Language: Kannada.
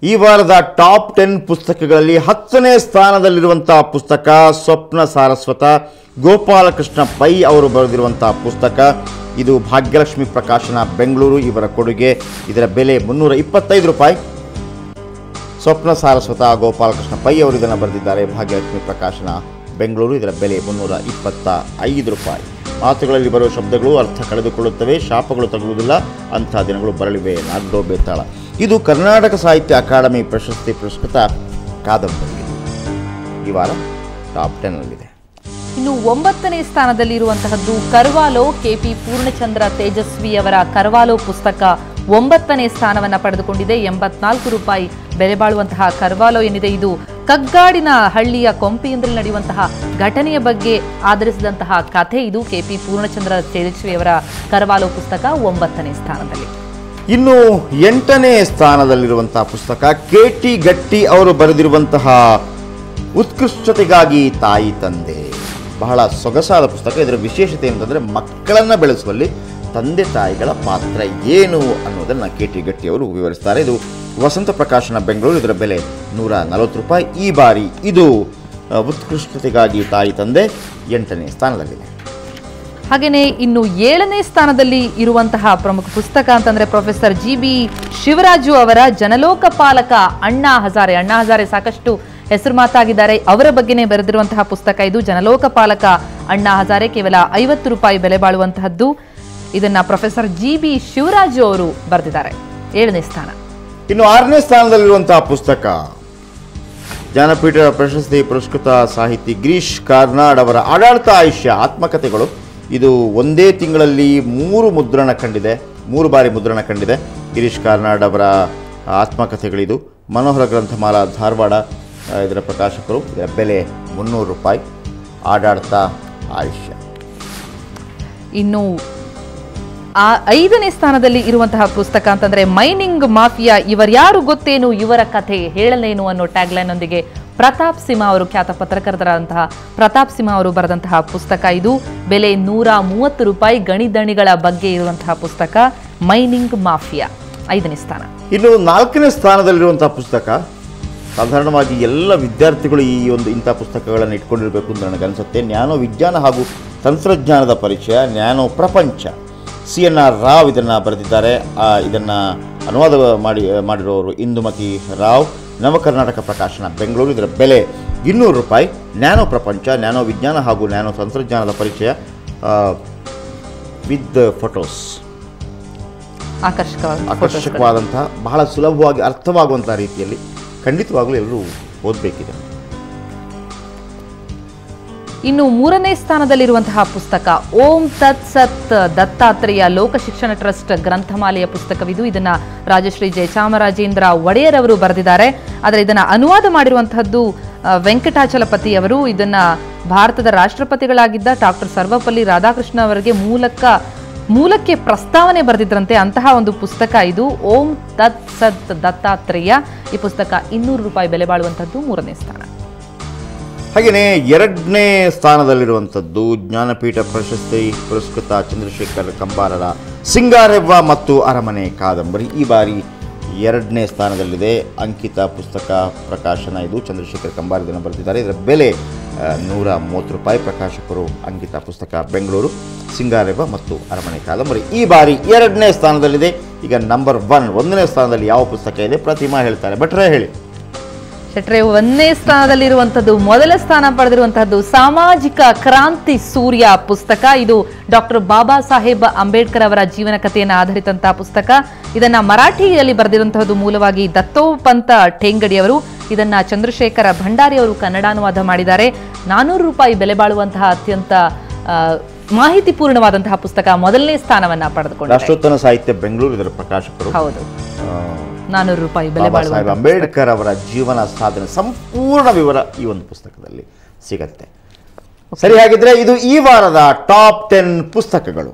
ಈ ವಾರದ ಟಾಪ್ 10 ಪುಸ್ತಕಗಳಲ್ಲಿ 10ನೇ ಸ್ಥಾನದಲ್ಲಿರುವಂತಹ ಪುಸ್ತಕ ಸ್ವಪ್ನ ಸಾರಸ್ವತ ಗೋಪಾಲಕೃಷ್ಣ ಪೈ ಅವರು ಬರೆದಿರುವಂತಹ ಪುಸ್ತಕ. ಇದು ಭಾಗ್ಯಲಕ್ಷ್ಮಿ ಪ್ರಕಾಶನ ಬೆಂಗಳೂರು ಇವರ ಕೊಡುಗೆ. ಇದರ ಬೆಲೆ 325 ರೂಪಾಯಿ. ಸ್ವಪ್ನ ಸಾರಸ್ವತ ಗೋಪಾಲಕೃಷ್ಣ ಪೈ ಅವರು ಇದನ್ನು ಬರೆದಿದ್ದಾರೆ. ಭಾಗ್ಯಲಕ್ಷ್ಮಿ ಪ್ರಕಾಶನ ಬೆಂಗಳೂರು. ಇದರ ಬೆಲೆ 325 ರೂಪಾಯಿ. ಮಾತುಗಳಲ್ಲಿ ಬರುವ ಶಬ್ದಗಳು ಅರ್ಥ ಕಳೆದುಕೊಳ್ಳುತ್ತವೆ, ಶಾಪಗಳು ತಗುಲುವುದಿಲ್ಲ, ಅಂಥ ದಿನಗಳು ಬರಲಿವೆ. ನಾಡೋ ಬೇತಾಳ. ಇದು ಕರ್ನಾಟಕ ಸಾಹಿತ್ಯ ಅಕಾಡೆಮಿ ಪ್ರಶಸ್ತಿ ಪುರಸ್ಕೃತ ಕಾದಂಬರಿ. ಈ ವಾರ ಟಾಪ್ 10ನಲ್ಲಿದೆ. ಇನ್ನು 9ನೇ ಸ್ಥಾನದಲ್ಲಿರುವಂತಹದ್ದು ಕರ್ವಾಲೋ. KP ಪೂರ್ಣಚಂದ್ರ ತೇಜಸ್ವಿ ಅವರ ಕರ್ವಾಲೋ ಪುಸ್ತಕ 9ನೇ ಸ್ಥಾನವನ್ನು ಪಡೆದುಕೊಂಡಿದೆ. 84 ರೂಪಾಯಿ ಬೆಲೆ ಬಾಳುವಂತಹ ಕರ್ವಾಲೋ ಏನಿದೆ, ಇದು ಕಗ್ಗಾಡಿನ ಹಳ್ಳಿಯ ಕೊಂಪೆಯೊಂದರಲ್ಲಿ ನಡೆಯುವಂತಹ ಘಟನೆಯ ಬಗ್ಗೆ ಆಧರಿಸಿದಂತಹ ಕಥೆ. ಇದು KP ಪೂರ್ಣಚಂದ್ರ ತೇಜಸ್ವಿ ಅವರ ಕರ್ವಾಲೋ ಪುಸ್ತಕ 9ನೇ ಸ್ಥಾನದಲ್ಲಿ. ಇನ್ನು 8ನೇ ಸ್ಥಾನದಲ್ಲಿರುವಂತಹ ಪುಸ್ತಕ KT ಗಟ್ಟಿ ಅವರು ಬರೆದಿರುವಂತಹ ಉತ್ಕೃಷ್ಟತೆಗಾಗಿ ತಾಯಿ ತಂದೆ. ಬಹಳ ಸೊಗಸಾದ ಪುಸ್ತಕ. ಇದರ ವಿಶೇಷತೆ ಏನಂತಂದರೆ ಮಕ್ಕಳನ್ನು ಬೆಳೆಸುವಲ್ಲಿ ತಂದೆ ತಾಯಿಗಳ ಪಾತ್ರ ಏನು ಅನ್ನೋದನ್ನು KT ಗಟ್ಟಿ ಅವರು ವಿವರಿಸ್ತಾರೆ. ಇದು ವಸಂತ ಪ್ರಕಾಶನ ಬೆಂಗಳೂರು. ಇದರ ಬೆಲೆ 140 ರೂಪಾಯಿ. ಈ ಬಾರಿ ಇದು ಉತ್ಕೃಷ್ಟತೆಗಾಗಿ ತಾಯಿ ತಂದೆ 8ನೇ ಸ್ಥಾನದಲ್ಲಿದೆ. ಹಾಗೆಯೇ ಇನ್ನು 7ನೇ ಸ್ಥಾನದಲ್ಲಿ ಇರುವಂತಹ ಪ್ರಮುಖ ಪುಸ್ತಕ ಅಂತಂದ್ರೆ ಪ್ರೊಫೆಸರ್ GB ಶಿವರಾಜು ಅವರ ಜನಲೋಕ ಪಾಲಕ ಅಣ್ಣಾ ಹಜಾರೆ ಸಾಕಷ್ಟು ಹೆಸರು ಮಾತಾಗಿದ್ದಾರೆ. ಅವರ ಬಗ್ಗೆನೇ ಬರೆದಿರುವಂತಹ ಪುಸ್ತಕ ಇದು. ಜನಲೋಕ ಪಾಲಕ ಅಣ್ಣಾ ಹಜಾರೆ ಕೇವಲ 50 ರೂಪಾಯಿ ಬೆಲೆ ಬಾಳುವಂತಹದ್ದು. ಇದನ್ನ ಪ್ರೊಫೆಸರ್ GB ಶಿವರಾಜು ಅವರು ಬರೆದಿದ್ದಾರೆ. 7ನೇ ಸ್ಥಾನ. ಇನ್ನು 6ನೇ ಸ್ಥಾನದಲ್ಲಿರುವಂತಹ ಪುಸ್ತಕ ಜ್ಞಾನಪೀಠ ಪ್ರಶಸ್ತಿ ಪುರಸ್ಕೃತ ಸಾಹಿತಿ ಗಿರೀಶ್ ಕಾರ್ನಾಡ್ ಅವರ ಆಡಳಿತ ಆಯುಷ್ಯ ಆತ್ಮಕಥೆಗಳು. ಇದು ಒಂದೇ ತಿಂಗಳಲ್ಲಿ 3 ಬಾರಿ ಮುದ್ರಣ ಕಂಡಿದೆ. ಗಿರೀಶ್ ಕಾರ್ನಾಡ್ ಅವರ ಆತ್ಮಕಥೆಗಳಿದು. ಮನೋಹರ ಗ್ರಂಥಮಾಲಾ ಧಾರವಾಡ ಇದರ ಪ್ರಕಾಶಕರು. ಇದರ ಬೆಲೆ 300 ರೂಪಾಯಿ. ಆಡಳಿತ ಆಯುಷ್ಯ. ಇನ್ನು 5ನೇ ಸ್ಥಾನದಲ್ಲಿ ಇರುವಂತಹ ಪುಸ್ತಕ ಅಂತಂದ್ರೆ ಮೈನಿಂಗ್ ಮಾಫಿಯಾ ಇವರ್ಯಾರು ಗೊತ್ತೇನು, ಇವರ ಕಥೆ ಹೇಳಲೇನು ಅನ್ನೋ ಟ್ಯಾಗ್ಲೈನ್ ಒಂದಿಗೆ ಪ್ರತಾಪ್ ಸಿಂಹ ಅವರು, ಖ್ಯಾತ ಪತ್ರಕರ್ತರಾದಂತಹ ಪ್ರತಾಪ್ ಸಿಂಹ ಅವರು ಬರೆದಂತಹ ಪುಸ್ತಕ ಇದು. ಬೆಲೆ 130 ರೂಪಾಯಿ. ಗಣಿದಣಿಗಳ ಬಗ್ಗೆ ಇರುವಂತಹ ಪುಸ್ತಕ ಮೈನಿಂಗ್ ಮಾಫಿಯಾ. 5ನೇ ಸ್ಥಾನ. ಇನ್ನು 4ನೇ ಸ್ಥಾನದಲ್ಲಿರುವಂತಹ ಪುಸ್ತಕ ಸಾಧಾರಣವಾಗಿ ಎಲ್ಲ ವಿದ್ಯಾರ್ಥಿಗಳು ಇಂಥ ಪುಸ್ತಕಗಳನ್ನು ಇಟ್ಕೊಂಡಿರಬೇಕು ಅಂತ ನನಗನ್ಸುತ್ತೆ. ಜ್ಞಾನೋ ವಿಜ್ಞಾನ ಹಾಗೂ ತಂತ್ರಜ್ಞಾನದ ಪರಿಚಯ, ಜ್ಞಾನೋ ಪ್ರಪಂಚ. CNR ರಾವ್ ಇದನ್ನು ಬರೆದಿದ್ದಾರೆ. ಇದನ್ನು ಅನುವಾದ ಮಾಡಿರೋರು ಇಂದುಮತಿ ರಾವ್. ನವ ಕರ್ನಾಟಕ ಪ್ರಕಾಶನ ಬೆಂಗಳೂರು. ಇದರ ಬೆಲೆ 200 ರೂಪಾಯಿ. ನ್ಯಾನೋ ಪ್ರಪಂಚ, ನ್ಯಾನೋ ವಿಜ್ಞಾನ ಹಾಗೂ ನ್ಯಾನೋ ತಂತ್ರಜ್ಞಾನದ ಪರಿಚಯ ವಿತ್ ಫೋಟೋಸ್. ಆಕರ್ಷಕವಾದಂತಹ, ಬಹಳ ಸುಲಭವಾಗಿ ಅರ್ಥವಾಗುವಂತಹ ರೀತಿಯಲ್ಲಿ ಖಂಡಿತವಾಗಲೂ ಎಲ್ಲರೂ ಓದಬೇಕಿದೆ. ಇನ್ನು 3ನೇ ಸ್ಥಾನದಲ್ಲಿರುವಂತಹ ಪುಸ್ತಕ ಓಂ ತತ್ ಸತ್ ದತ್ತಾತ್ರೇಯ ಲೋಕ ಶಿಕ್ಷಣ ಟ್ರಸ್ಟ್ ಗ್ರಂಥಮಾಲೆಯ ಪುಸ್ತಕವಿದು. ಇದನ್ನ ರಾಜಶ್ರೀ ಜಯಚಾಮರಾಜೇಂದ್ರ ಒಡೆಯರ್ ಅವರು ಬರೆದಿದ್ದಾರೆ. ಆದರೆ ಇದನ್ನ ಅನುವಾದ ಮಾಡಿರುವಂತಹದ್ದು ವೆಂಕಟಾಚಲಪತಿ ಅವರು. ಇದನ್ನ ಭಾರತದ ರಾಷ್ಟ್ರಪತಿಗಳಾಗಿದ್ದ ಡಾಕ್ಟರ್ ಸರ್ವಪಲ್ಲಿ ರಾಧಾಕೃಷ್ಣ ಅವರಿಗೆ ಮೂಲಕ್ಕೆ ಪ್ರಸ್ತಾವನೆ ಬರೆದಿದ್ರಂತೆ. ಅಂತಹ ಒಂದು ಪುಸ್ತಕ ಇದು. ಓಂ ತತ್ ಸತ್ ದತ್ತಾತ್ರೇಯ. ಈ ಪುಸ್ತಕ 200 ರೂಪಾಯಿ ಬೆಲೆ ಬಾಳುವಂತಹದ್ದು. 3ನೇ ಸ್ಥಾನ. ಹಾಗೆಯೇ 2ನೇ ಸ್ಥಾನದಲ್ಲಿರುವಂಥದ್ದು ಜ್ಞಾನಪೀಠ ಪ್ರಶಸ್ತಿ ಪುರಸ್ಕೃತ ಚಂದ್ರಶೇಖರ್ ಕಂಬಾರರ ಸಿಂಗಾರೆವ್ವ ಮತ್ತು ಅರಮನೆ ಕಾದಂಬರಿ. ಈ ಬಾರಿ 2ನೇ ಸ್ಥಾನದಲ್ಲಿದೆ. ಅಂಕಿತ ಪುಸ್ತಕ ಪ್ರಕಾಶನ ಇದು. ಚಂದ್ರಶೇಖರ್ ಕಂಬಾರ ಇದನ್ನು ಬರೆದಿದ್ದಾರೆ. ಇದರ ಬೆಲೆ 130 ರೂಪಾಯಿ. ಪ್ರಕಾಶಕರು ಅಂಕಿತ ಪುಸ್ತಕ ಬೆಂಗಳೂರು. ಸಿಂಗಾರೆವ್ವ ಮತ್ತು ಅರಮನೆ ಕಾದಂಬರಿ ಈ ಬಾರಿ 2ನೇ ಸ್ಥಾನದಲ್ಲಿದೆ. ಈಗ ನಂಬರ್ 1ನೇ ಸ್ಥಾನದಲ್ಲಿ ಯಾವ ಪುಸ್ತಕ ಇದೆ? ಪ್ರತಿಮಾ ಹೇಳ್ತಾರೆ. ಭಟ್ರೆ ಹೇಳಿ. ಶೆಟ್ರೆ, 1ನೇ ಸ್ಥಾನದಲ್ಲಿರುವಂತದ್ದು, ಮೊದಲ ಸ್ಥಾನ ಪಡೆದಿರುವಂತಹದ್ದು ಸಾಮಾಜಿಕ ಕ್ರಾಂತಿ ಸೂರ್ಯ ಪುಸ್ತಕ. ಇದು ಡಾಕ್ಟರ್ ಬಾಬಾ ಸಾಹೇಬ್ ಅಂಬೇಡ್ಕರ್ ಅವರ ಜೀವನ ಕಥೆಯನ್ನು ಆಧರಿಸಿದಂತಹ ಪುಸ್ತಕ. ಇದನ್ನ ಮರಾಠಿಯಲ್ಲಿ ಬರೆದಿರುವಂತಹದ್ದು ಮೂಲವಾಗಿ ದತ್ತೋಪಂತ ಠೇಂಗಡಿ ಅವರು. ಇದನ್ನ ಚಂದ್ರಶೇಖರ ಭಂಡಾರಿ ಅವರು ಕನ್ನಡಾನುವಾದ ಮಾಡಿದ್ದಾರೆ. 400 ರೂಪಾಯಿ ಬೆಲೆ ಬಾಳುವಂತಹ ಅತ್ಯಂತ ಮಾಹಿತಿಪೂರ್ಣವಾದಂತಹ ಪುಸ್ತಕ. ಮೊದಲನೇ ಸ್ಥಾನವನ್ನ ಪಡೆದುಕೊಂಡು ರಾಷ್ಟ್ರೋತ್ತಮ ಸಾಹಿತ್ಯ ಬೆಂಗಳೂರು ಇದರ ಪ್ರಕಾಶಕರು. ಹೌದು. 400 ರೂಪಾಯಿ ಬೆಲೆ ಬಾಳುವ ಅಂಬೇಡ್ಕರ್ ಅವರ ಜೀವನ ಸಾಧನೆ ಸಂಪೂರ್ಣ ವಿವರ ಈ ಒಂದು ಪುಸ್ತಕದಲ್ಲಿ ಸಿಗತ್ತೆ. ಸರಿ, ಹಾಗಿದ್ರೆ ಇದು ಈ ವಾರದ ಟಾಪ್ 10 ಪುಸ್ತಕಗಳು.